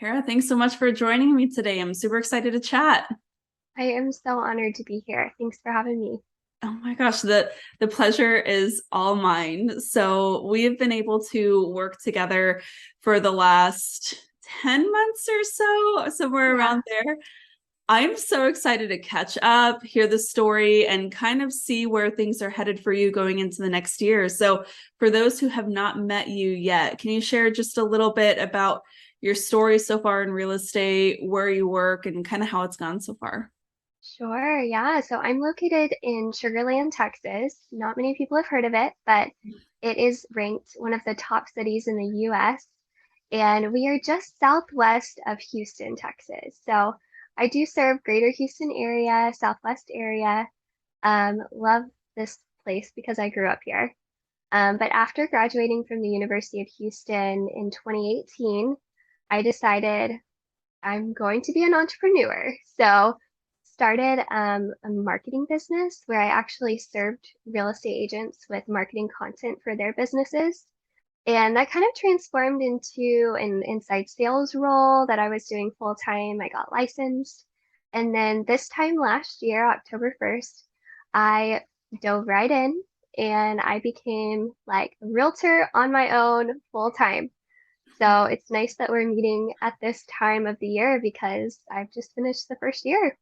Kara, thanks so much for joining me today. I'm super excited to chat. I am so honored to be here. Thanks for having me. Oh my gosh, the pleasure is all mine. So we have been able to work together for the last 10 months or so, somewhere Yeah, around there. I'm so excited to catch up, hear the story, and kind of see where things are headed for you going into the next year. So, for those who have not met you yet, can you share just a little bit about your story so far in real estate, where you work, and kind of how it's gone so far? sure. Yeah. So I'm located in Sugar Land, Texas. Not many people have heard of it, but it is ranked one of the top cities in the US. And we are just southwest of Houston, Texas. So I do serve greater Houston area, southwest area. Love this place because I grew up here. But after graduating from the University of Houston in 2018, I decided I'm going to be an entrepreneur. So started a marketing business where I actually served real estate agents with marketing content for their businesses. And that kind of transformed into an inside sales role that I was doing full time. I got licensed. And then this time last year, October 1st, I dove right in and I became like a realtor on my own full time. So it's nice that we're meeting at this time of the year because I've just finished the first year.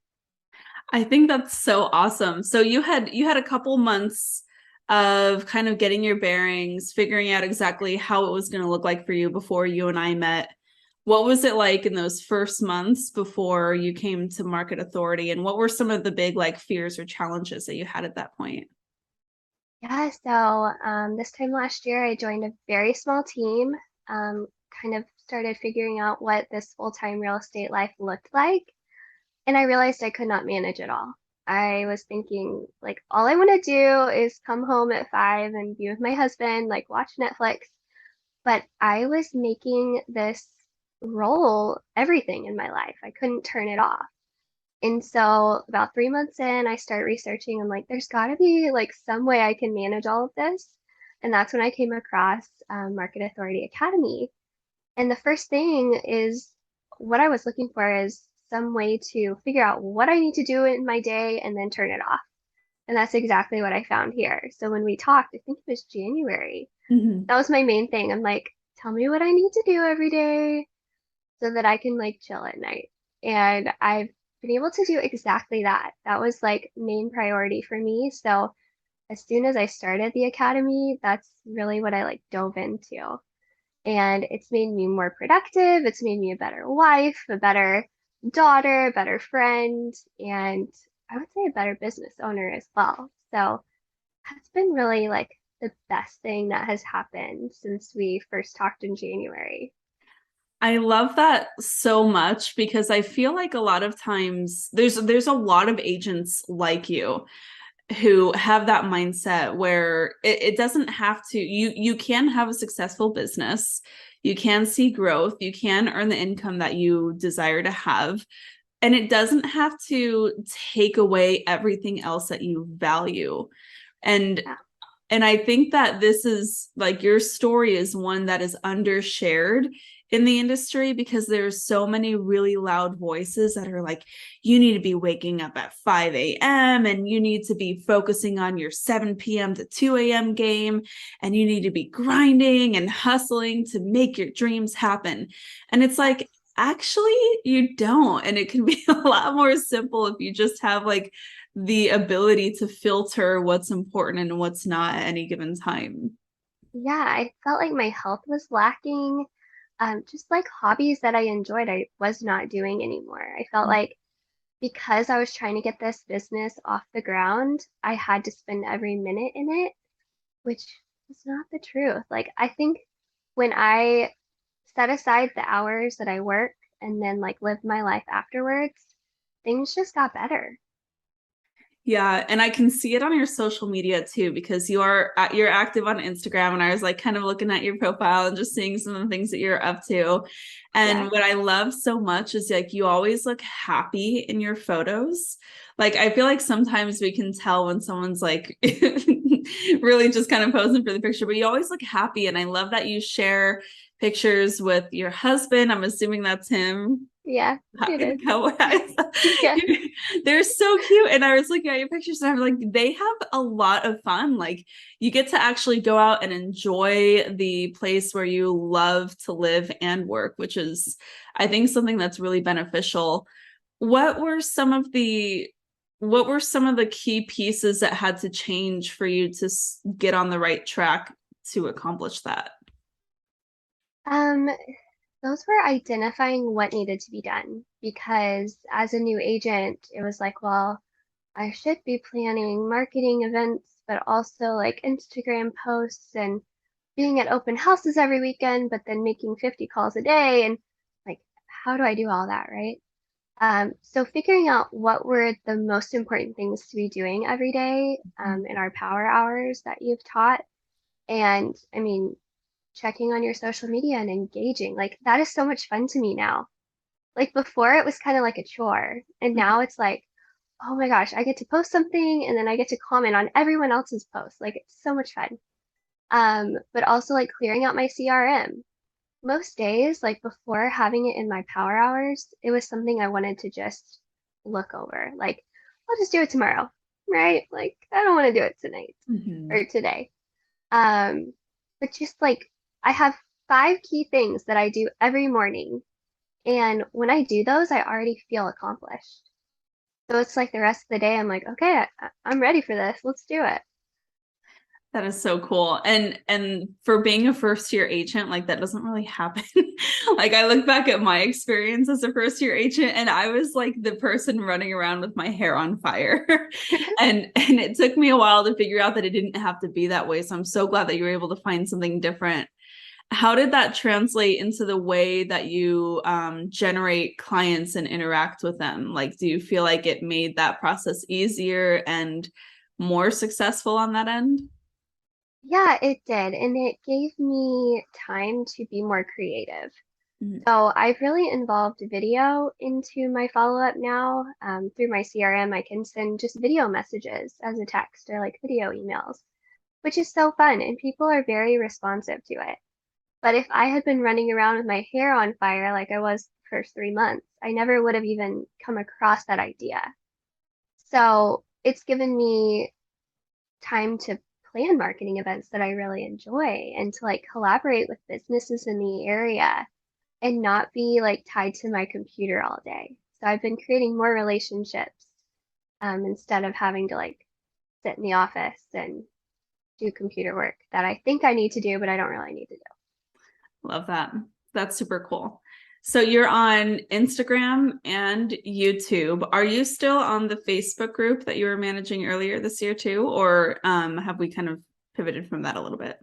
I think that's so awesome. So you had a couple months of kind of getting your bearings, figuring out exactly how it was going to look like for you before you and I met. What was it like in those first months before you came to Market Authority, and what were some of the big like fears or challenges that you had at that point? Yeah, so this time last year, I joined a very small team, kind of started figuring out what this full-time real estate life looked like, and I realized I could not manage it all. I was thinking, like, all I want to do is come home at 5 and be with my husband, like, watch Netflix. But I was making this role everything in my life. I couldn't turn it off. And so about 3 months in, I start researching. I'm like, there's got to be like some way I can manage all of this. And that's when I came across Market Authority Academy. And the first thing is what I was looking for is some way to figure out what I need to do in my day and then turn it off. And that's exactly what I found here. So when we talked, I think it was January, Mhm. that was my main thing. I'm like, tell me what I need to do every day so that I can like chill at night. And I've been able to do exactly that. That was like main priority for me. So as soon as I started the academy, that's really what I like dove into. And it's made me more productive. It's made me a better wife, a better daughter, a better friend, and I would say a better business owner as well. So that's been really like the best thing that has happened since we first talked in January. I love that so much because I feel like a lot of times there's a lot of agents like you who have that mindset where it doesn't have to you can have a successful business, you can see growth, you can earn the income that you desire to have, and it doesn't have to take away everything else that you value. and Yeah. and I think that this is like your story is one that is undershared in the industry because there's so many really loud voices that are like, you need to be waking up at 5 a.m. and you need to be focusing on your 7 p.m. to 2 a.m. game, and you need to be grinding and hustling to make your dreams happen. And it's like, actually, you don't. And it can be a lot more simple if you just have like the ability to filter what's important and what's not at any given time. Yeah, I felt like my health was lacking. Just like hobbies that I enjoyed, I was not doing anymore. I felt like because I was trying to get this business off the ground, I had to spend every minute in it, which is not the truth. Like, I think when I set aside the hours that I work and then like live my life afterwards, things just got better. Yeah, and I can see it on your social media too because you're active on Instagram, and I was like kind of looking at your profile and just seeing some of the things that you're up to. Yeah. And what I love so much is like you always look happy in your photos. Like I feel like sometimes we can tell when someone's like really just kind of posing for the picture, but you always look happy. And I love that you share pictures with your husband. I'm assuming that's him. Yeah, it In is. cowboy hats. Yeah. They're so cute. And I was looking at your pictures and I'm like, they have a lot of fun. Like you get to actually go out and enjoy the place where you love to live and work, which is, I think, something that's really beneficial. What were some of the what were some of the key pieces that had to change for you to get on the right track to accomplish that? Um, those were identifying what needed to be done because as a new agent, it was like, well, I should be planning marketing events, but also like Instagram posts and being at open houses every weekend, but then making 50 calls a day. And like, how do I do all that, right? So figuring out what were the most important things to be doing every day in our power hours that you've taught. And I mean, checking on your social media and engaging, like that is so much fun to me now. Like before, it was kind of like a chore. And now it's like, oh my gosh, I get to post something and then I get to comment on everyone else's post. Like it's so much fun. But also like clearing out my CRM. Most days, like before having it in my power hours, it was something I wanted to just look over. Like, I'll just do it tomorrow, right? Like, I don't want to do it tonight Mm-hmm. or today. Um, but just like I have 5 key things that I do every morning. And when I do those, I already feel accomplished. So it's like the rest of the day, I'm like, okay, I'm ready for this. Let's do it. That is so cool. And for being a first year agent, like that doesn't really happen. Like I look back at my experience as a first year agent and I was like the person running around with my hair on fire. And it took me a while to figure out that it didn't have to be that way. So I'm so glad that you were able to find something different. How did that translate into the way that you generate clients and interact with them? Like, do you feel like it made that process easier and more successful on that end? Yeah, it did. And it gave me time to be more creative. Mhm. So I've really involved video into my follow-up now. Through my CRM, I can send just video messages as a text or like video emails, which is so fun. And people are very responsive to it. But if I had been running around with my hair on fire like I was the first 3 months, I never would have even come across that idea. So it's given me time to plan marketing events that I really enjoy and to like collaborate with businesses in the area and not be like tied to my computer all day. So I've been creating more relationships instead of having to like sit in the office and do computer work that I think I need to do, but I don't really need to do. Love that. That's super cool. So you're on Instagram and YouTube. Are you still on the Facebook group that you were managing earlier this year too, or have we kind of pivoted from that a little bit?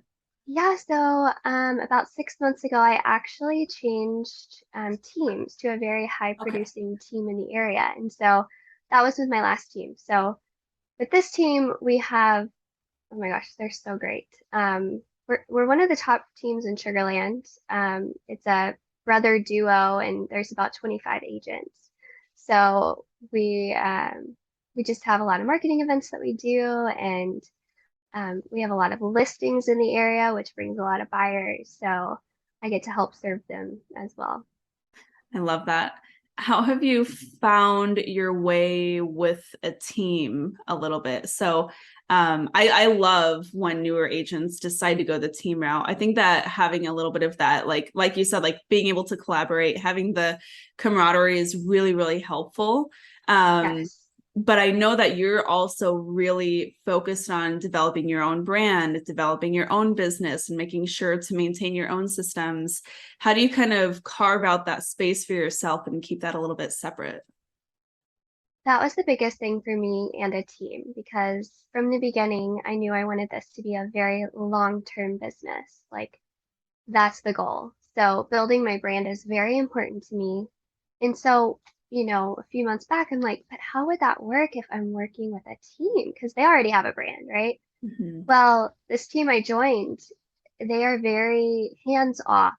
Yeah, so about 6 months ago, I actually changed teams to a very high Okay. producing team in the area. And so that was with my last team. So with this team, we have, oh my gosh, they're so great. We're one of the top teams in Sugarland. It's a brother duo, and there's about 25 agents. So we just have a lot of marketing events that we do, and we have a lot of listings in the area, which brings a lot of buyers. So I get to help serve them as well. I love that. How have you found your way with a team a little bit? So I love when newer agents decide to go the team route. I think that having a little bit of that, like you said, like being able to collaborate, having the camaraderie is really, really helpful. Um, Yes. but I know that you're also really focused on developing your own brand, developing your own business, and making sure to maintain your own systems. How do you kind of carve out that space for yourself and keep that a little bit separate? That was the biggest thing for me and a team because from the beginning, I knew I wanted this to be a very long-term business. Like, that's the goal. So, building my brand is very important to me. And so, a few months back, I'm like, but how would that work if I'm working with a team? Because they already have a brand, right? Mhm. Well, this team I joined, they are very hands off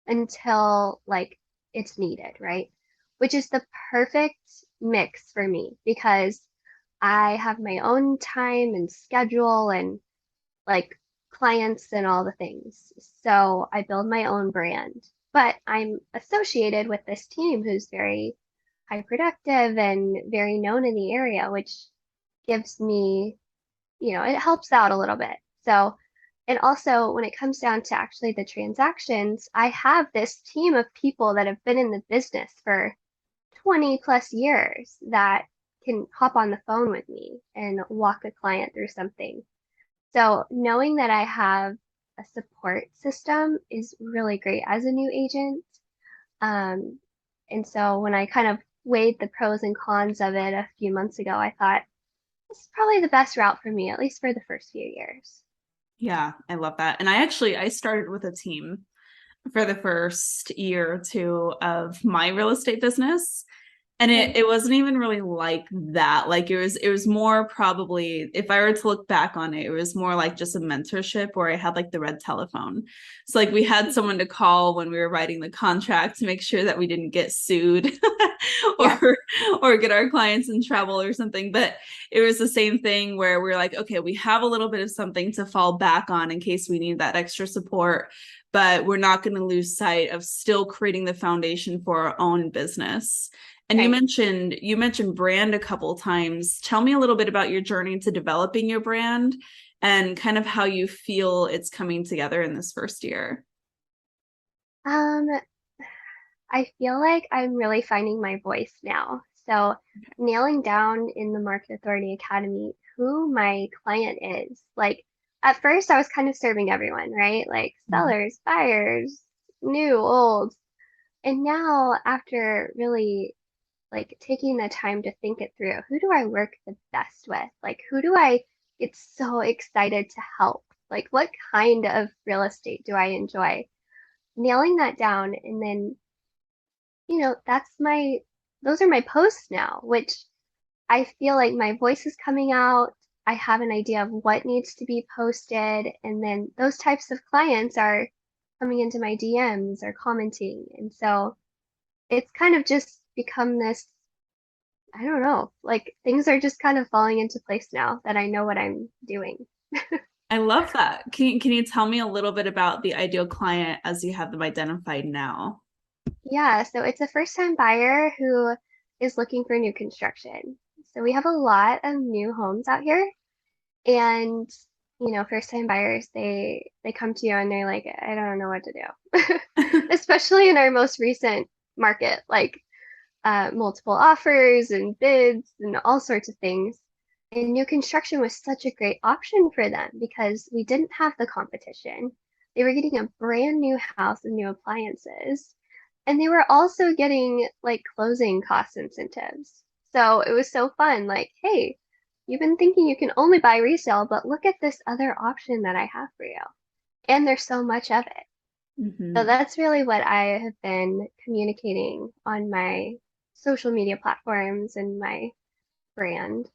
until like it's needed, right? Which is the perfect mix for me because I have my own time and schedule and like clients and all the things. So I build my own brand, but I'm associated with this team who's very high productive and very known in the area, which gives me, it helps out a little bit. So, and also when it comes down to actually the transactions, I have this team of people that have been in the business for 20 plus years that can hop on the phone with me and walk a client through something. So knowing that I have a support system is really great as a new agent. Um, and so when I kind of weighed the pros and cons of it a few months ago, I thought this is probably the best route for me, at least for the first few years. Yeah, I love that. And I started with a team for the first year or two of my real estate business. And Okay. it wasn't even really like that. Like it was more probably, if I were to look back on it, it was more like just a mentorship where I had like the red telephone. So like we had someone to call when we were writing the contract to make sure that we didn't get sued Yeah. or get our clients in trouble or something. But it was the same thing where we're like, okay, we have a little bit of something to fall back on in case we need that extra support, but we're not going to lose sight of still creating the foundation for our own business. And Right. you mentioned brand a couple times. Tell me a little bit about your journey to developing your brand and kind of how you feel it's coming together in this first year. Um, I feel like I'm really finding my voice now. So nailing down in the Market Authority Academy who my client is. Like at first I was kind of serving everyone, right? Like sellers, buyers, new, old. And now after really like taking the time to think it through, who do I work the best with? Like who do I get so excited to help? Like what kind of real estate do I enjoy? Nailing that down and then that's those are my posts now, which I feel like my voice is coming out. I have an idea of what needs to be posted, and then those types of clients are coming into my DMs or commenting. And so it's kind of just become this, I don't know, like things are just kind of falling into place now that I know what I'm doing. I love that. Can you tell me a little bit about the ideal client as you have them identified now? Yeah, so it's a first time buyer who is looking for new construction. So we have a lot of new homes out here. And, first time buyers, they come to you and they're like, I don't know what to do. Especially in our most recent market, like multiple offers and bids and all sorts of things. And new construction was such a great option for them because we didn't have the competition. They were getting a brand new house and new appliances. And they were also getting like closing cost incentives. So it was so fun. Like, hey, you've been thinking you can only buy resale, but look at this other option that I have for you. And there's so much of it. So Mhm. that's really what I have been communicating on my social media platforms and my brand.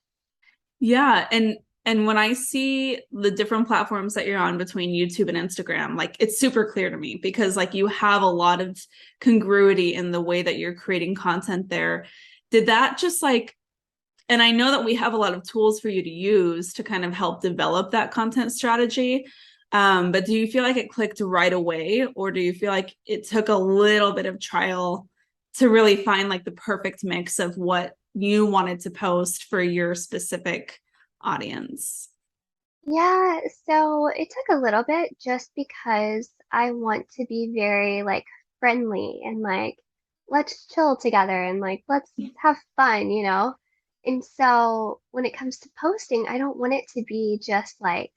Yeah, and when I see the different platforms that you're on between YouTube and Instagram, like it's super clear to me because like you have a lot of congruity in the way that you're creating content there. Did that just like, and I know that we have a lot of tools for you to use to kind of help develop that content strategy. But do you feel like it clicked right away, or do you feel like it took a little bit of trial to really find like the perfect mix of what you wanted to post for your specific audience? Yeah, so it took a little bit just because I want to be very like friendly and like let's chill together and like let's have fun. And so when it comes to posting, I don't want it to be just like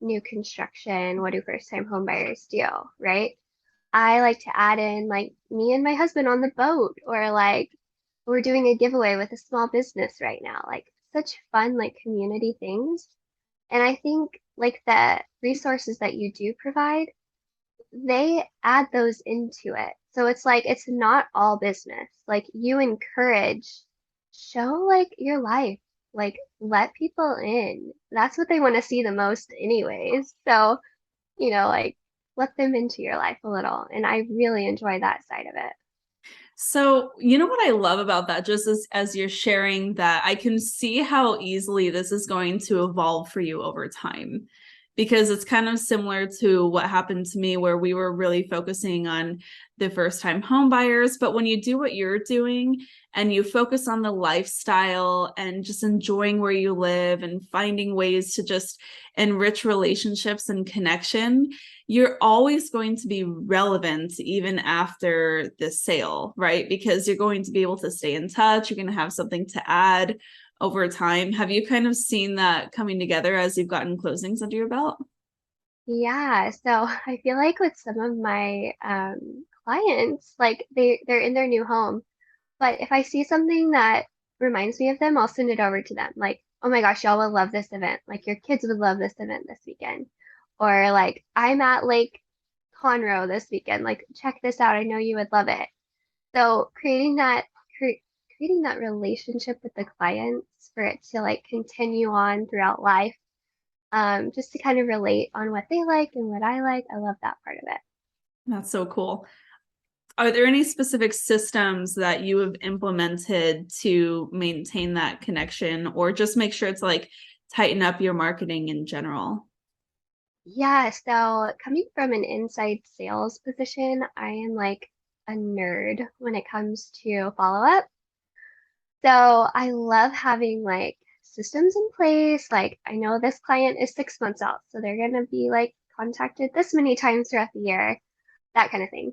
new construction, what do first time home buyers do, right? I like to add in like me and my husband on the boat or like we're doing a giveaway with a small business right now. Like such fun like community things. And I think like the resources that you do provide, they add those into it. So it's like it's not all business. Like you encourage, show like your life, like let people in. That's what they want to see the most anyways. So, like let them into your life a little. And I really enjoy that side of it. So, you know what I love about that, just as you're sharing that, I can see how easily this is going to evolve for you over time. because it's kind of similar to what happened to me where we were really focusing on the first time home buyers. But when you do what you're doing and you focus on the lifestyle and just enjoying where you live and finding ways to just enrich relationships and connection, you're always going to be relevant even after the sale, right? Because you're going to be able to stay in touch. You're going to have something to add over time. Have you kind of seen that coming together as you've gotten closings under your belt? Yeah, so I feel like with some of my clients, like they're in their new home, but if I see something that reminds me of them, I'll send it over to them. Like, oh my gosh, y'all will love this event. Like your kids would love this event this weekend. Or like, I'm at Lake Conroe this weekend. Like, check this out. I know you would love it. So creating that relationship with the clients for it to like continue on throughout life, just to kind of relate on what they like and what I like. I love that part of it. That's so cool. Are there any specific systems that you have implemented to maintain that connection or just make sure it's like tighten up your marketing in general? Yeah, so coming from an inside sales position, I am like a nerd when it comes to follow up. So I love having like systems in place. Like I know this client is 6 months out, so they're gonna be like contacted this many times throughout the year, that kind of thing.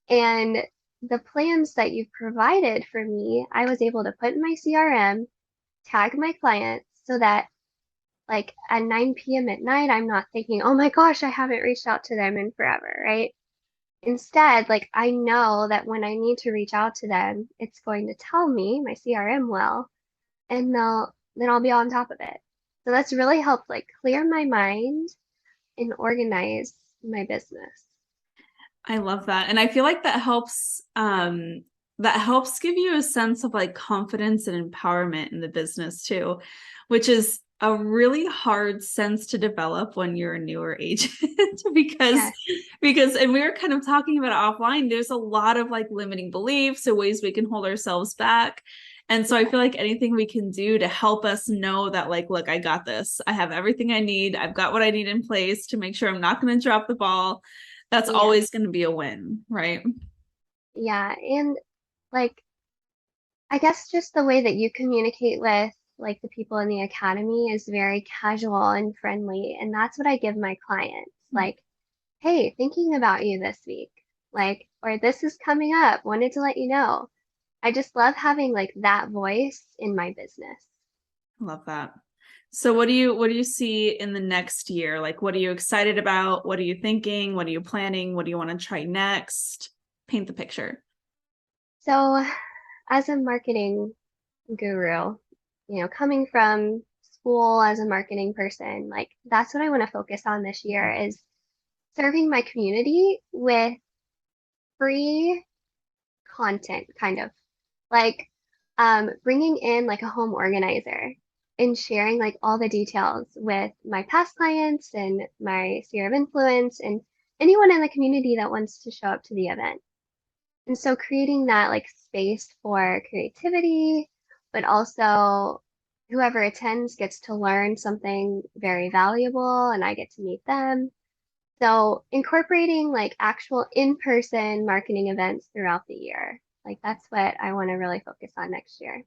And the plans that you've provided for me, I was able to put in my CRM, tag my clients so that like at 9 p.m. at night, I'm not thinking, oh my gosh, I haven't reached out to them in forever, right? Instead, like I know that when I need to reach out to them, it's going to tell me, my CRM will, and then I'll be on top of it. So that's really helped like clear my mind and organize my business. I love that. And I feel like that helps give you a sense of like confidence and empowerment in the business too, which is a really hard sense to develop when you're a newer agent because Yes, and we were kind of talking about it offline, there's a lot of like limiting beliefs or ways we can hold ourselves back. And so I yes, feel like anything we can do to help us know that like, look, I got this. I have everything I need. I've got what I need in place to make sure I'm not going to drop the ball, that's yes, always going to be a win, right? yeah. And like I guess just the way that you communicate with like the people in the academy is very casual and friendly. And that's what I give my clients. Like, hey, thinking about you this week. Like, or this is coming up. Wanted to let you know. I just love having like that voice in my business. Love that. So what do you see in the next year? Like what are you excited about? What are you thinking? What are you planning? What do you want to try next? Paint the picture. So, as a marketing guru, coming from school as a marketing person, like that's what I want to focus on this year is serving my community with free content, kind of like bringing in like a home organizer and sharing like all the details with my past clients and my sphere of influence and anyone in the community that wants to show up to the event. And so creating that like space for creativity, but also whoever attends gets to learn something very valuable and I get to meet them. So incorporating like actual in-person marketing events throughout the year. Like that's what I want to really focus on next year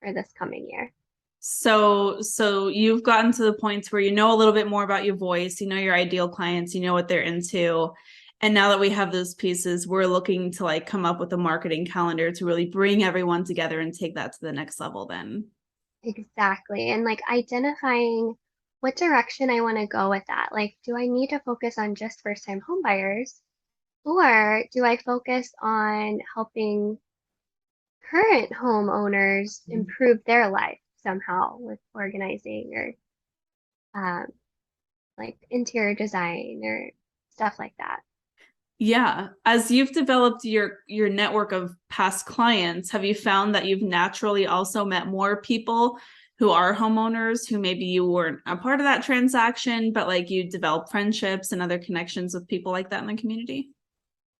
or this coming year. So you've gotten to the points where you know a little bit more about your voice, you know your ideal clients, you know what they're into. And now that we have those pieces, we're looking to like come up with a marketing calendar to really bring everyone together and take that to the next level then. Exactly. And like identifying what direction I want to go with that. Like, do I need to focus on just first-time home buyers, or do I focus on helping current homeowners improve their life somehow with organizing or um, like interior design or stuff like that? Yeah. As you've developed your network of past clients, have you found that you've naturally also met more people who are homeowners who maybe you weren't a part of that transaction, but like you develop friendships and other connections with people like that in the community?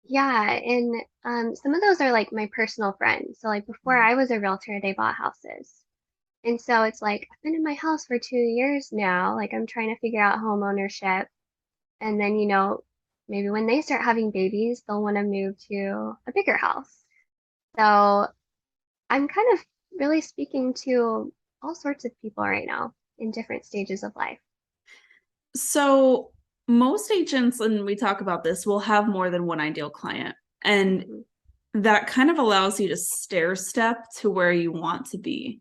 Yeah, and some of those are like my personal friends. So like before I was a realtor, they bought houses. And so it's like, I've been in my house for 2 years now. Like I'm trying to figure out home ownership. And then, maybe when they start having babies, they'll want to move to a bigger house. So I'm kind of really speaking to all sorts of people right now in different stages of life. So most agents, and we talk about this, will have more than one ideal client. And Mhm. that kind of allows you to stair step to where you want to be,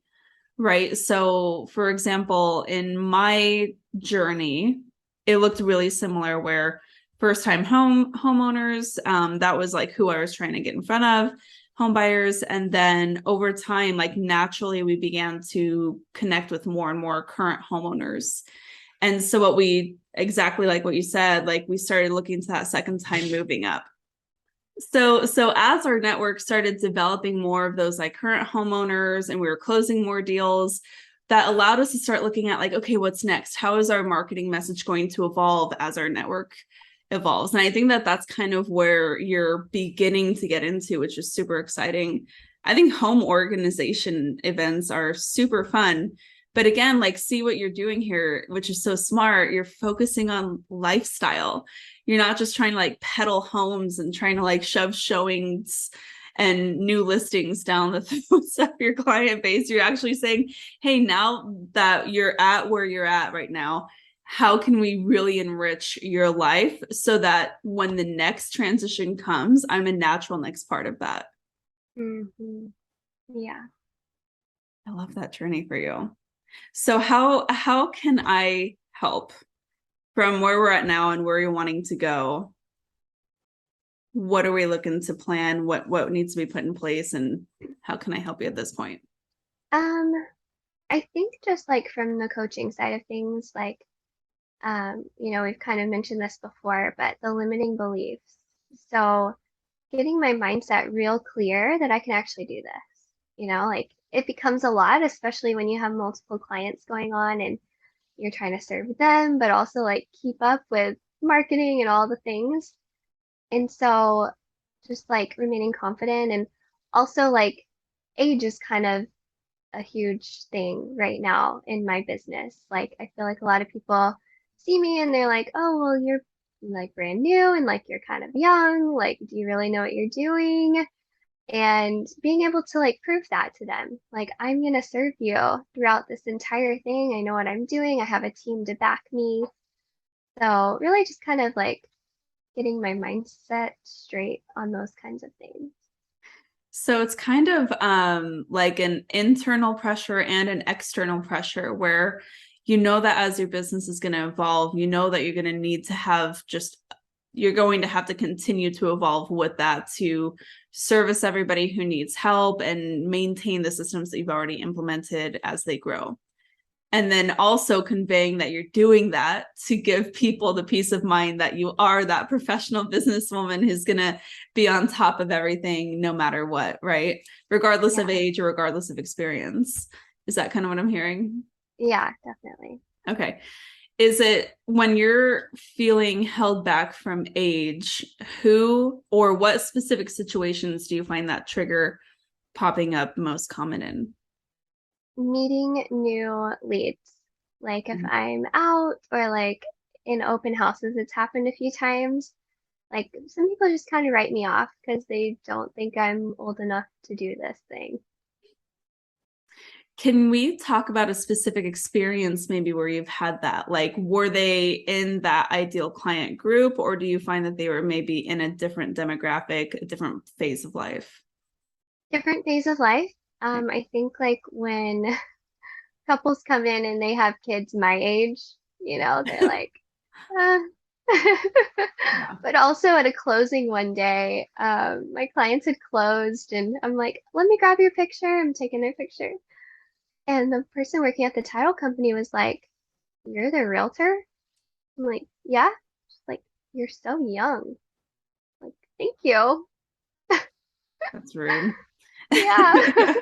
right? So, for example, in my journey, it looked really similar where first time homeowners, that was like who I was trying to get in front of, home buyers. And then over time, like naturally, we began to connect with more and more current homeowners. And so what we exactly like what you said, like we started looking to that second time moving up. So as our network started developing more of those like current homeowners and we were closing more deals, that allowed us to start looking at like, okay, what's next? How is our marketing message going to evolve as our network evolves? And I think that that's kind of where you're beginning to get into, which is super exciting. I think home organization events are super fun. But again, like see what you're doing here, which is so smart. You're focusing on lifestyle. You're not just trying to like peddle homes and trying to like shove showings and new listings down the throats of your client base. You're actually saying, hey, now that you're at where you're at right now, how can we really enrich your life so that when the next transition comes, I'm a natural next part of that? Hmm. Yeah. I love that journey for you. So how can I help from where we're at now and where you're wanting to go? What are we looking to plan? What needs to be put in place, and how can I help you at this point? Um, I think just like from the coaching side of things, like, we've kind of mentioned this before, but the limiting beliefs. So getting my mindset real clear that I can actually do this, like it becomes a lot, especially when you have multiple clients going on and you're trying to serve them, but also like keep up with marketing and all the things. And so just like remaining confident and also like age is kind of a huge thing right now in my business. Like I feel like a lot of people see me and they're like, "Oh, well, you're like brand new and like you're kind of young. Like, do you really know what you're doing?" And being able to like prove that to them. Like, I'm gonna serve you throughout this entire thing. I know what I'm doing. I have a team to back me. So really just kind of like getting my mindset straight on those kinds of things. So it's kind of like an internal pressure and an external pressure where you know that as your business is going to evolve, you know that you're going to need to have just you're going to have to continue to evolve with that to service everybody who needs help and maintain the systems that you've already implemented as they grow. And then also conveying that you're doing that to give people the peace of mind that you are that professional businesswoman who's going to be on top of everything no matter what, right? Regardless of Yeah. age or regardless of experience. Is that kind of what I'm hearing? Yeah, definitely. Okay. Is it when you're feeling held back from age, who or what specific situations do you find that trigger popping up most common in? Meeting new leads. Like if I'm out or like in open houses, it's happened a few times. Like some people just kind of write me off because they don't think I'm old enough to do this thing. Can we talk about a specific experience maybe where you've had that? Like, were they in that ideal client group, or do you find that they were maybe in a different demographic, a different phase of life? Different phase of life. I think like when couples come in and they have kids my age, they're like, uh. Yeah. But also at a closing one day, my clients had closed and I'm like, let me grab your picture. I'm taking their picture. And the person working at the title company was like, "You're the realtor?" I'm like, "Yeah." She's like, "You're so young." I'm like, "Thank you." That's rude. Yeah.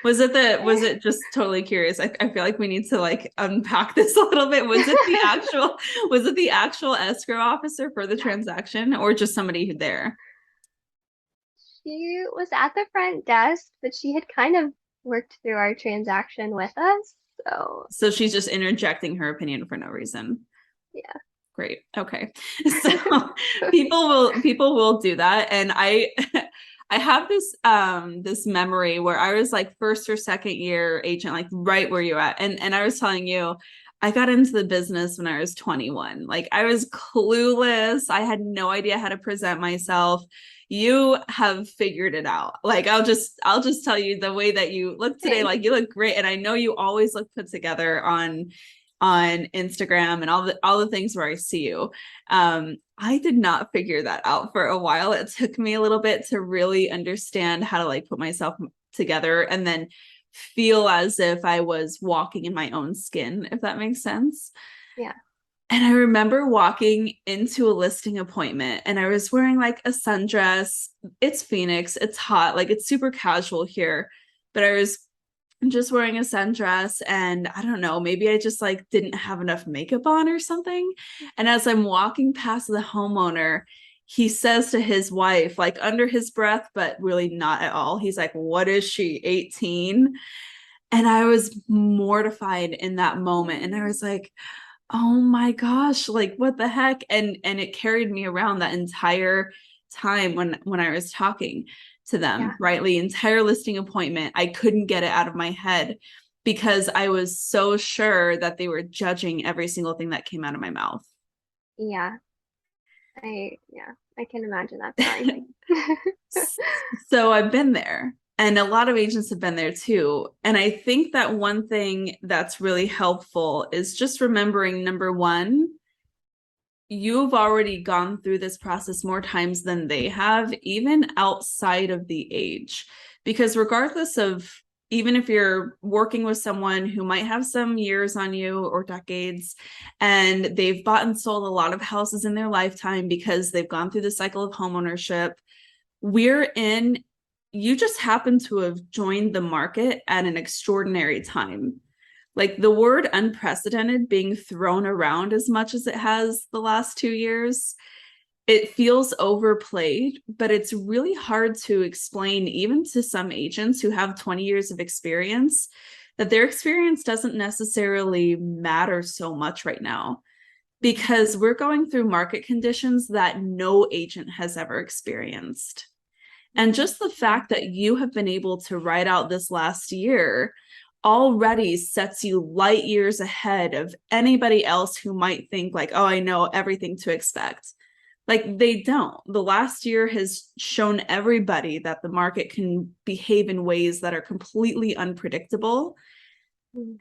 Was it just totally curious? I feel like we need to like unpack this a little bit. Was it the actual escrow officer for the transaction or just somebody there? She was at the front desk, but she had kind of worked through our transaction with us. So So she's just interjecting her opinion for no reason. yeah. Great. Okay. So people will do that. And I I have this memory where I was like first or second year agent, like right where you're at. And I was telling you, I got into the business when I was 21. Like I was clueless. I had no idea how to present myself. You have figured it out. Like I'll just tell you the way that you look today, Thanks. like you look great. And I know you always look put together on Instagram and all the things where I see you. I did not figure that out for a while. It took me a little bit to really understand how to like put myself together and then feel as if I was walking in my own skin, if that makes sense. Yeah. And I remember walking into a listing appointment and I was wearing like a sundress. It's Phoenix, it's hot, like it's super casual here, but I was just wearing a sundress and I don't know, maybe I just like didn't have enough makeup on or something. And as I'm walking past the homeowner, he says to his wife, like under his breath, but really not at all. He's like, "What is she, 18?" And I was mortified in that moment. And I was like, oh my gosh, like what the heck? And it carried me around that entire time when I was talking to them, Yeah. right? The entire listing appointment, I couldn't get it out of my head because I was so sure that they were judging every single thing that came out of my mouth. Yeah. I can imagine that feeling. So I've been there. And a lot of agents have been there too. And I think that one thing that's really helpful is just remembering number one, you've already gone through this process more times than they have, even outside of the age. Because regardless of, even if you're working with someone who might have some years on you or decades, and they've bought and sold a lot of houses in their lifetime because they've gone through the cycle of homeownership, we're in, you just happen to have joined the market at an extraordinary time. Like the word unprecedented being thrown around as much as it has the last 2 years, it feels overplayed, but it's really hard to explain, even to some agents who have 20 years of experience, that their experience doesn't necessarily matter so much right now because we're going through market conditions that no agent has ever experienced. And just the fact that you have been able to ride out this last year already sets you light years ahead of anybody else who might think like, oh, I know everything to expect. Like they don't. The last year has shown everybody that the market can behave in ways that are completely unpredictable.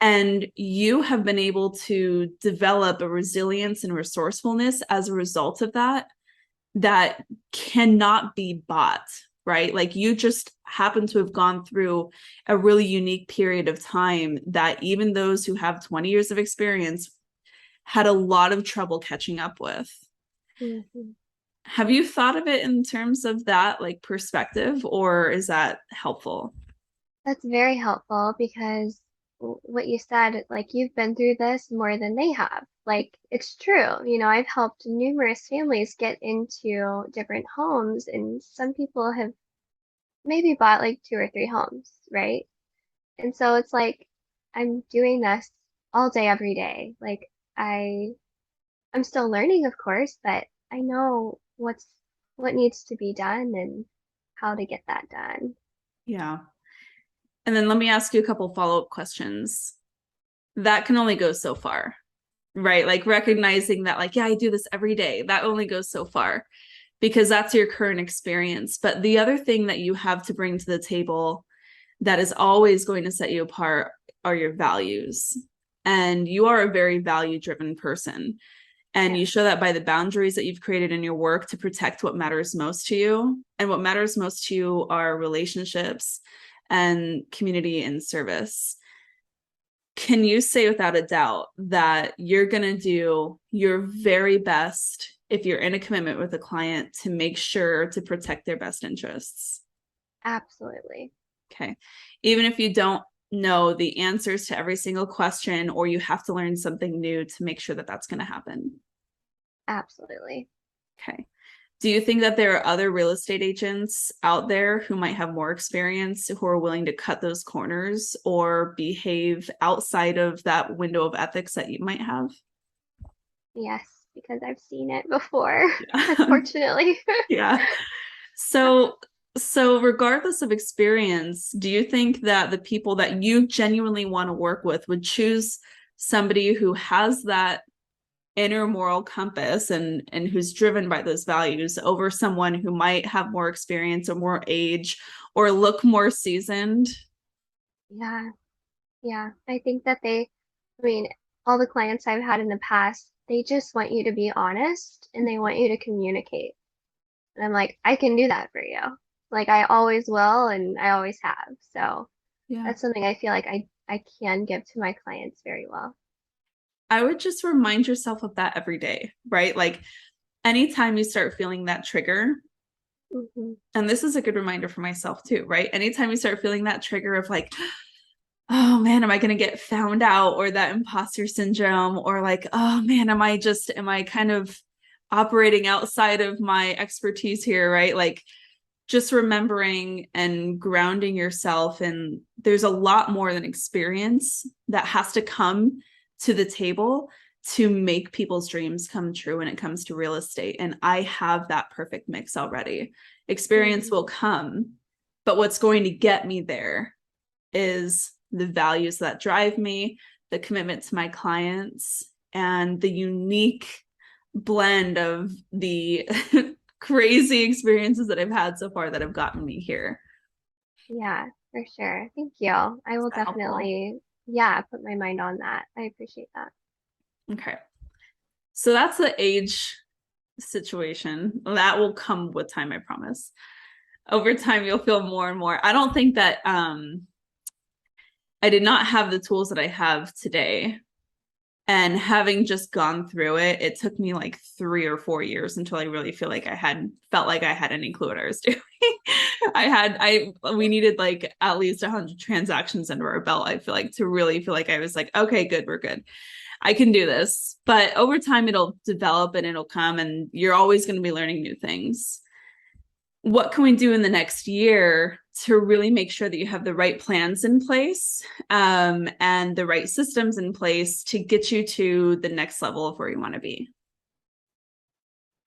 And you have been able to develop a resilience and resourcefulness as a result of that that cannot be bought, right? Like you just happen to have gone through a really unique period of time that even those who have 20 years of experience had a lot of trouble catching up with. Mm-hmm. Have you thought of it in terms of that like perspective, or is that helpful? That's very helpful because what you said, like you've been through this more than they have. Like it's true. I've helped numerous families get into different homes, and some people have maybe bought like two or three homes, right? And so it's like I'm doing this all day, every day. Like I I'm still learning, of course, but I know what needs to be done and how to get that done. Yeah. And then let me ask you a couple follow-up questions. That can only go so far, right? Like recognizing that, like, yeah, I do this every day. That only goes so far because that's your current experience. But the other thing that you have to bring to the table that is always going to set you apart are your values. And you are a very value driven person. And Yeah. you show that by the boundaries that you've created in your work to protect what matters most to you. And what matters most to you are relationships and community and service. Can you say without a doubt that you're going to do your very best if you're in a commitment with a client to make sure to protect their best interests? Absolutely. Okay. Even if you don't know the answers to every single question, or you have to learn something new to make sure that that's going to happen. Absolutely. Okay. Do you think that there are other real estate agents out there who might have more experience, who are willing to cut those corners or behave outside of that window of ethics that you might have? Yes, because I've seen it before, Yeah. unfortunately. Yeah. So, so regardless of experience, do you think that the people that you genuinely want to work with would choose somebody who has that inner moral compass and who's driven by those values over someone who might have more experience or more age or look more seasoned? Yeah, yeah. I think that I mean, all the clients I've had in the past, they just want you to be honest and they want you to communicate. And I'm like, I can do that for you. Like I always will and I always have. So Yeah. that's something I feel like I can give to my clients very well. I would just remind yourself of that every day, right? Like anytime you start feeling that trigger, Hmm. and this is a good reminder for myself too, right? Anytime you start feeling that trigger of like, oh man, am I going to get found out, or that imposter syndrome, or like, oh man, am I kind of operating outside of my expertise here, right? Like just remembering and grounding yourself. And there's a lot more than experience that has to come to the table to make people's dreams come true when it comes to real estate. And I have that perfect mix already. Experience will Hmm. come, but what's going to get me there is the values that drive me, the commitment to my clients, and the unique blend of the crazy experiences that I've had so far that have gotten me here. Yeah, for sure. Thank you. I Is will that helpful? definitely, yeah, put my mind on that. I appreciate that. Okay. So that's the age situation. That will come with time, I promise. Over time, you'll feel more and more. I don't think that I did not have the tools that I have today. And having just gone through it, it took me like 3 or 4 years until I really feel like I had felt like I had any clue what I was doing. We needed like at least 100 transactions under our belt, I feel like, to really feel like I was like, okay, good, we're good. I can do this. But over time, it'll develop and it'll come, and you're always going to be learning new things. What can we do in the next year to really make sure that you have the right plans in place, and the right systems in place to get you to the next level of where you want to be?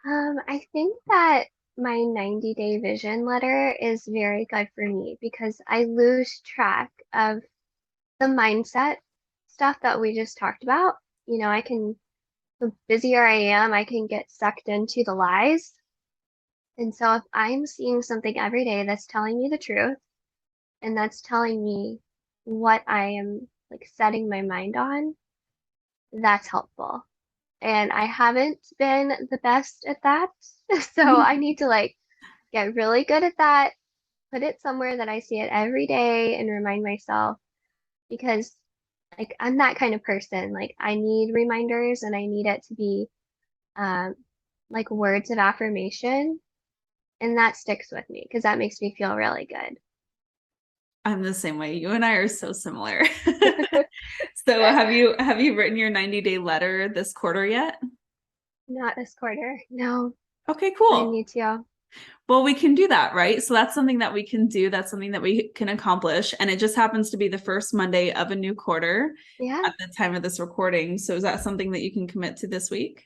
I think that my 90-day vision letter is very good for me because I lose track of the mindset stuff that we just talked about. The busier I am, I can get sucked into the lies. And so if I'm seeing something every day that's telling me the truth and that's telling me what I am like setting my mind on, that's helpful. And I haven't been the best at that. So I need to like get really good at that, put it somewhere that I see it every day and remind myself because like I'm that kind of person. Like I need reminders and I need it to be um like words of affirmation and that sticks with me because that makes me feel really I'm the same way. You and I are so similar. good. So have you written your 90-day letter this quarter yet? Not this quarter. No, Okay, I cool. need to. Well, we can do that, right? So that's something that we can do. That's something that we can accomplish. And it just happens to be the first Monday of a new quarter Yeah, at the time of this recording. So is that something that you can commit to this week?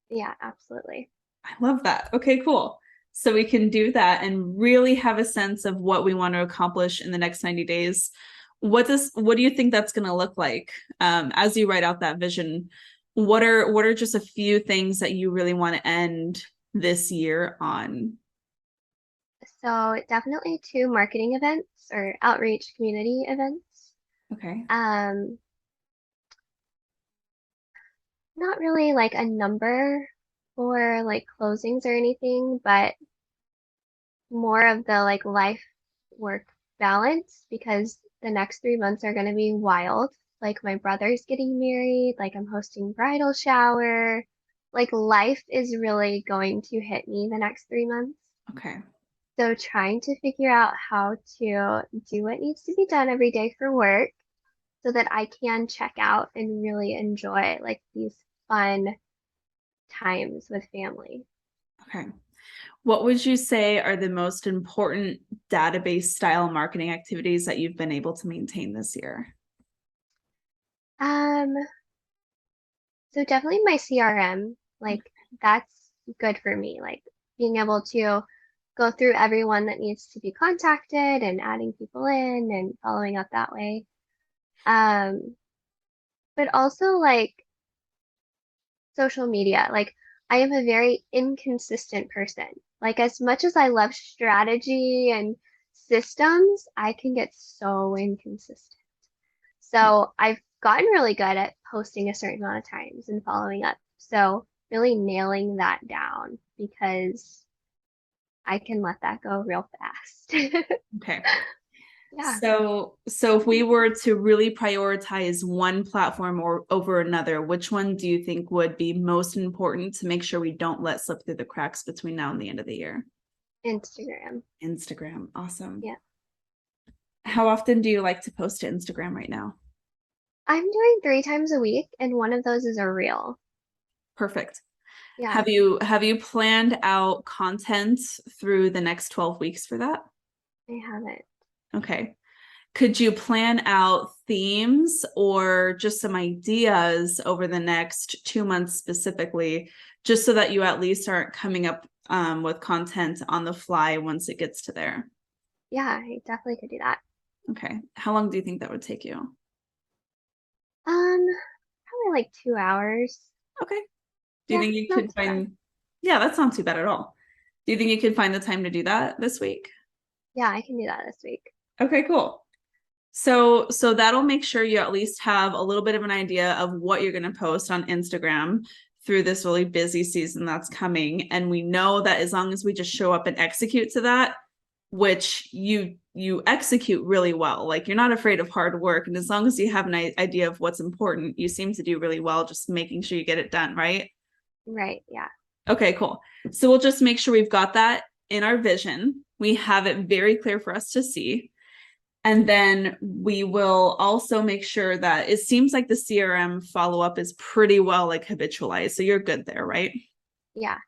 yeah, absolutely. I love that. Okay, cool. So we can do that and really have a sense of what we want to accomplish in the next 90 days. What do you think that's going to look like, as you write out that vision? What are just a few things that you really want to end this year on? So definitely two marketing events or outreach community events. Okay. Um, Not really like a number for like closings or anything, but more of the like life work balance because the next 3 months are going to be wild. Like my brother's getting married, like I'm hosting bridal shower. Like life is really going to hit me the next 3 months. Okay. So trying to figure out how to do what needs to be done every day for work so that I can check out and really enjoy like these fun times with family. Okay. What would you say are the most important database style marketing activities that you've been able to maintain this year? Um, so definitely my CRM, like that's good for me. Like being able to go through everyone that needs to be contacted and adding people in and following up that way. Um, but also like social media. Like I am a very inconsistent person. Like as much as I love strategy and systems, I can get so inconsistent. So I've gotten really good at posting a certain amount of times and following up. So really nailing that down because I can let that go real fast. Okay. Yeah. So if we were to really prioritize one platform or over another, which one do you think would be most important to make sure we don't let slip through the cracks between now and the end of the year? Instagram. Instagram. Awesome. Yeah. How often do you like to post to Instagram right now? I'm doing 3 times a week, and one of those is a reel. Perfect. Yeah, Have you planned out content through the next 12 weeks for that? I have it. Okay. Could you plan out themes or just some ideas over the next 2 months specifically, just so that you at least aren't coming up with content on the fly once it gets to there? Yeah, I definitely could do that. Okay. How long do you think that would take you? Um, Probably like 2 hours. Okay. Do you Yeah, think you not could too bad. yeah, that's not too bad at all. Do you think you could find the time to do that this week? Yeah, I can do that this week. Okay, cool. So that'll make sure you at least have a little bit of an idea of what you're going to post on Instagram through this really busy season that's coming. And we know that as long as we just show up and execute to that, which you execute really well, like you're not afraid of hard work. And as long as you have an idea of what's important, you seem to do really well just making sure you get it done, right? Right, yeah. Okay, cool. So we'll just make sure we've got that in our vision. We have it very clear for us to see. And then we will also make sure that it seems like the CRM follow up is pretty well like habitualized. So you're good there, right? Yeah.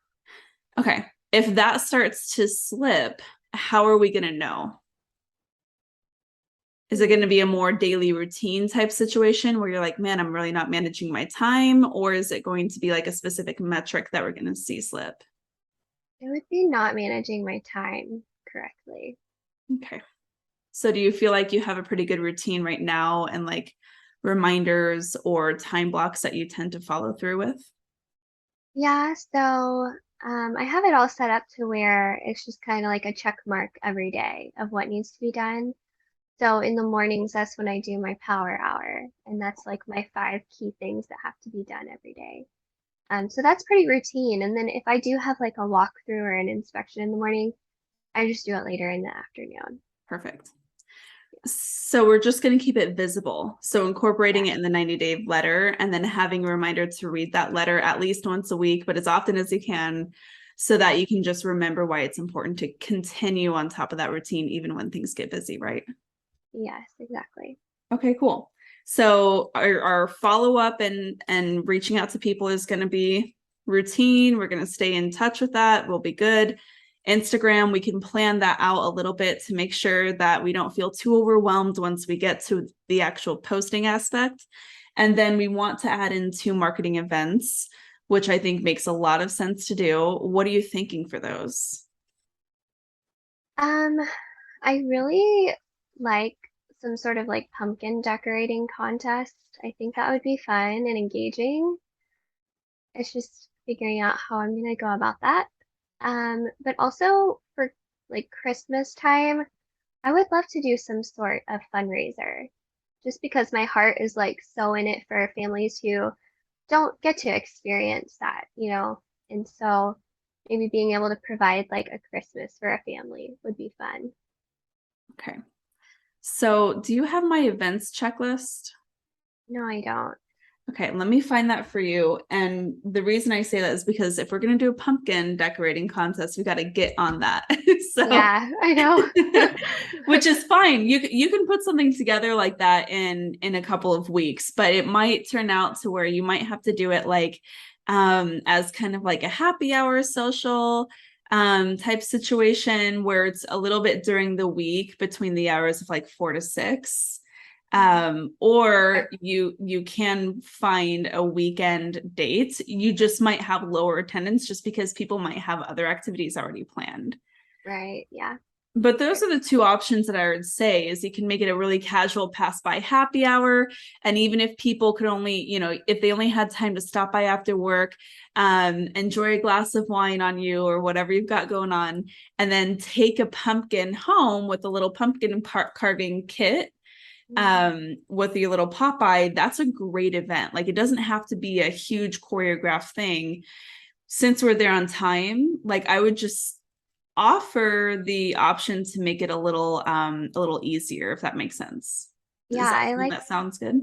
Okay. If that starts to slip, how are we going to know? Is it going to Hmm. be a more daily routine type situation where you're like, man, I'm really not managing my time? Or is it going to be like a specific metric that we're going to see slip? It would be not managing my time correctly. Okay. So do you feel like you have a pretty good routine right now and like reminders or time blocks that you tend to follow through with? Yeah, so I have it all set up to where it's just kind of like a check mark every day of what needs to be done. So in the mornings, that's when I do my power hour, and that's like my 5 key things that have to be done every day. So that's pretty routine. And then if I do have like a walkthrough or an inspection in the morning, I just do it later in the afternoon. Perfect. So we're just going to keep it visible. So Yeah, incorporating it in the 90-day letter and then having a reminder to read that letter at least once a week, but as often as you can, so yeah, that you can just remember why it's important to continue on top of that routine, even when things get busy, right? yes, exactly. Okay, cool. So our follow up and reaching out to people is going to be routine. We're going to stay in touch with that. We'll be good. Instagram, we can plan that out a little bit to make sure that we don't feel too overwhelmed once we get to the actual posting aspect. And then we want to add in 2 marketing events, which I think makes a lot of sense to do. What are you thinking for those? Um, I really like some sort of like pumpkin decorating contest. I think that would be fun and engaging. It's just figuring out how I'm gonna go about that. But also for like Christmas time, I would love to do some sort of fundraiser just because my heart is like so in it for families who don't get to experience that. And so maybe being able to provide like a Christmas for a family would be fun. Okay. So do you have my events checklist? No, I don't. Okay, let me find that for you. And the reason I say that is because if we're going to do a pumpkin decorating contest, we got to get on that. So, Yeah, I know. which is fine. You can put something together like that in a couple of weeks, but it might turn out to where you might have to do it like as kind of like a happy hour social type situation where it's a little bit during the week between the hours of like 4 to 6. Or you can find a weekend date. You just might have lower attendance just because people might have other activities already planned. Right. Yeah. But those are the two options that I would say is you can make it a really casual pass by happy hour. And even if people could only, if they only had time to stop by after work, enjoy a glass of wine on you or whatever you've got going on, and then take a pumpkin home with a little pumpkin carving kit with your little Popeye, that's a great event. Like it doesn't have to be a huge choreographed thing. Since we're there on time, like I would just offer the option to make it a little easier, if that makes sense. Yeah, That sounds good?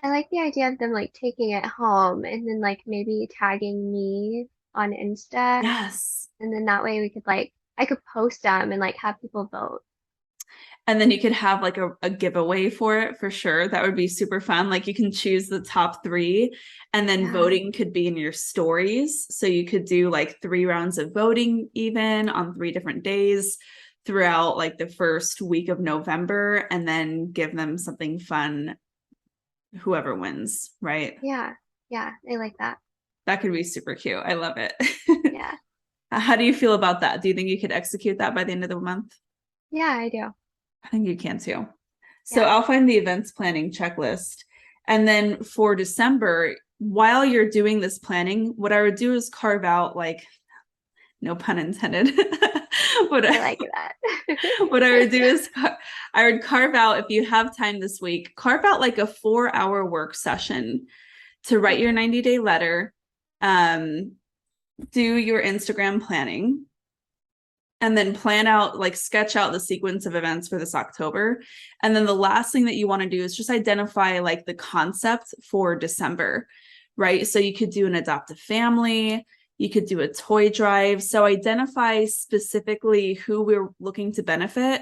I like the idea of them like taking it home and then like maybe tagging me on Insta, Yes. and then that way we could like I could post them and like have people vote. And then you could have like a giveaway for it for sure. That would be super fun. Like you can choose the top three, and then Yeah. voting could be in your stories. So you could do like 3 rounds of voting even on 3 different days throughout like the first week of November, and then give them something fun, whoever wins, right? Yeah. Yeah, I like that. That could be super cute. I love it. Yeah. How do you feel about that? Do you think you could execute that by the end of the month? Yeah, I do. I think you can too. So Yeah. I'll find the events planning checklist. And then for December, while you're doing this planning, what I would do is carve out like, no pun intended. what I I, like that. what I would do is I would carve out, if you have time this week, carve out like a 4-hour work session to write your 90-day letter, um, do your Instagram planning, and then plan out, like sketch out the sequence of events for this October. And then the last thing that you want to do is just identify like the concept for December, right? So you could do an adopt a family, you could do a toy drive. So identify specifically who we're looking to benefit.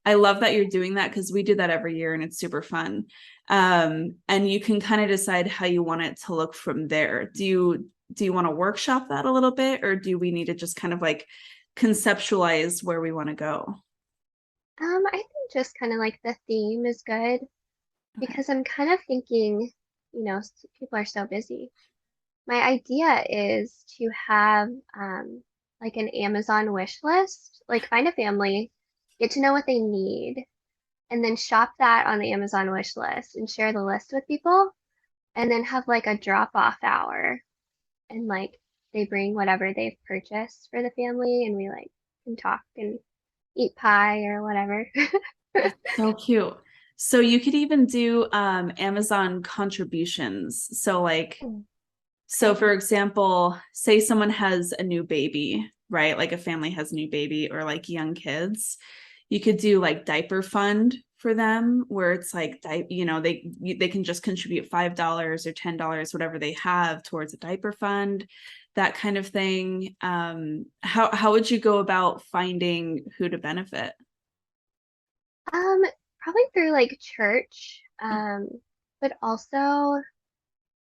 I love that you're doing that because we do that every year and it's super fun. And you can kind of decide how you want it to look from there. Do you want to workshop that a little bit, or do we need to just kind of like conceptualize where we want to go? I think just kind of like the theme is good Okay. because I'm kind of thinking, people are so busy. My idea is to have like an Amazon wish list, like find a family, get to know what they need, and then shop that on the Amazon wish list and share the list with people, and then have like a drop off hour and like they bring whatever they've purchased for the family and we like can talk and eat pie or whatever. So cute. So you could even do Amazon contributions. So like, so Okay. for example, say someone has a new baby, right? Like a family has a new baby or like young kids. You could do like diaper fund for them where it's like they can just contribute $5 or $10, whatever they have, towards a diaper fund, that kind of thing. How would you go about finding who to benefit? Um, Probably through like church, but also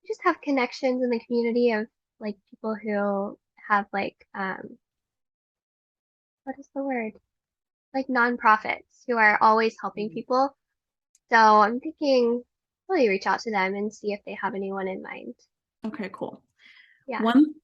just have connections in the community of like people who have like what is the word? Like nonprofits who are always helping people. So I'm thinking really reach out to them and see if they have anyone in mind. Okay, cool. Yeah.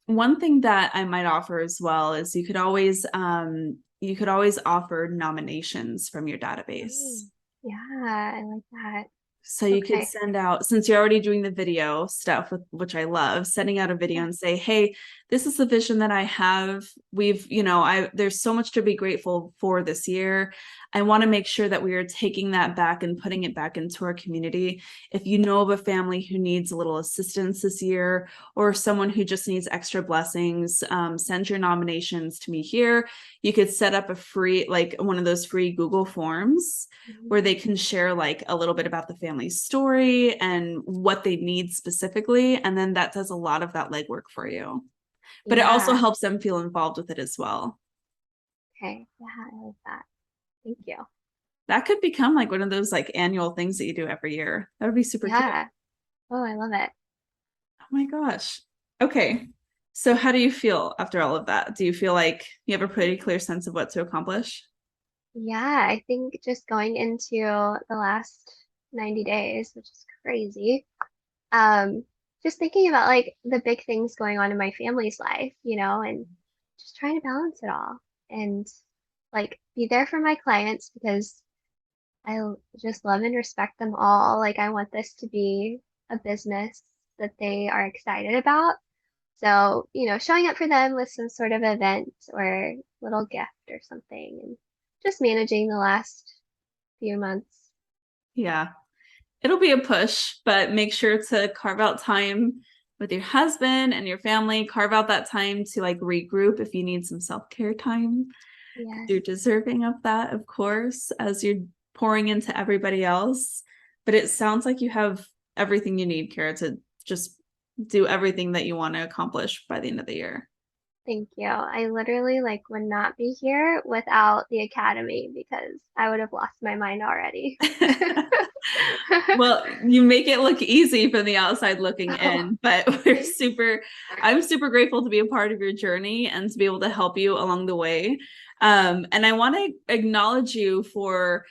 One thing that I might offer as well is you could always offer nominations from your database. Mm, yeah, I like that. So you could Okay. send out, since you're already doing the video stuff, which I love, sending out a video Yeah. and say, hey, this is the vision that I have. There's so much to be grateful for this year. I want to make sure that we are taking that back and putting it back into our community. If you know of a family who needs a little assistance this year, or someone who just needs extra blessings, send your nominations to me here. You could set up a free, like one of those free Google forms where they Mhm. can share like a little bit about the family's story and what they need specifically. And then that does a lot of that legwork for you. But it also Yeah. helps them feel involved with it as well. Okay. Yeah, I like that. Thank you. That could become like one of those like annual things that you do every year. That would be super cute. Yeah. Oh, I love it. Oh my gosh. Okay. So how do you feel after all of that? Do you feel like you have a pretty clear sense of what to accomplish? Yeah, I think just going into the last 90 days, which is crazy, um, just thinking about like the big things going on in my family's life, and just trying to balance it all and like be there for my clients because just love and respect them all. Like I want this to be a business that they are excited about. So, showing up for them with some sort of event or little gift or something and just managing the last few months. Yeah, it'll be a push, but make sure to carve out time with your husband and your family. Carve out that time to like regroup if you need some self-care time. Yes, You're deserving of that, of course, as you're pouring into everybody else. But it sounds like you have everything you need, Kara, to just do everything that you want to accomplish by the end of the year. thank you. I literally like would not be here without the academy because I would have lost my mind already. Well, you make it look easy from the outside looking Oh, in, but we're thanks. super, I'm super grateful to be a part of your journey and to be able to help you along the way. And I want to acknowledge you for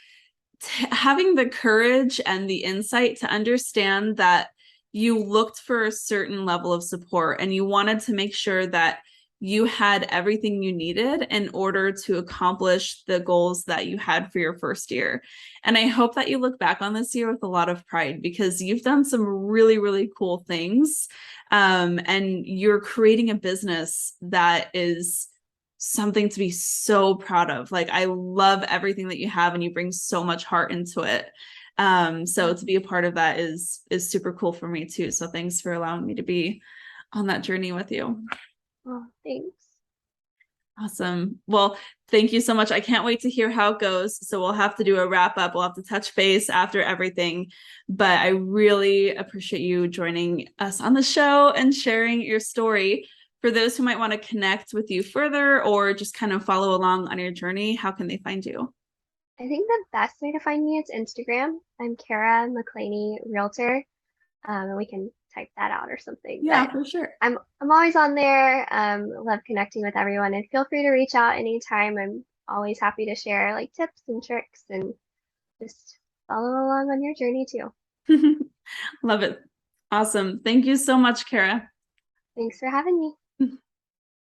having the courage and the insight to understand that you looked for a certain level of support and you wanted to make sure that you had everything you needed in order to accomplish the goals that you had for your first year. And I hope that you look back on this year with a lot of pride because you've done some really, really cool things. And you're creating a business that is something to be so proud of. Like I love everything that you have and you bring so much heart into it. So to be a part of that is super cool for me too. So thanks for allowing me to be on that journey with you. Oh, thanks. Awesome. Well, thank you so much. I can't wait to hear how it goes. So we'll have to do a wrap up. We'll have to touch base after everything. But I really appreciate you joining us on the show and sharing your story. For those who might want to connect with you further or just kind of follow along on your journey, how can they find you? I think the best way to find me is Instagram. I'm Kara McClaney Realtor. And we can type that out or something. Yeah, But for sure. I'm always on there. Love connecting with everyone, and feel free to reach out anytime. I'm always happy to share like tips and tricks and just follow along on your journey too. Love it. Awesome. Thank you so much, Kara. Thanks for having me.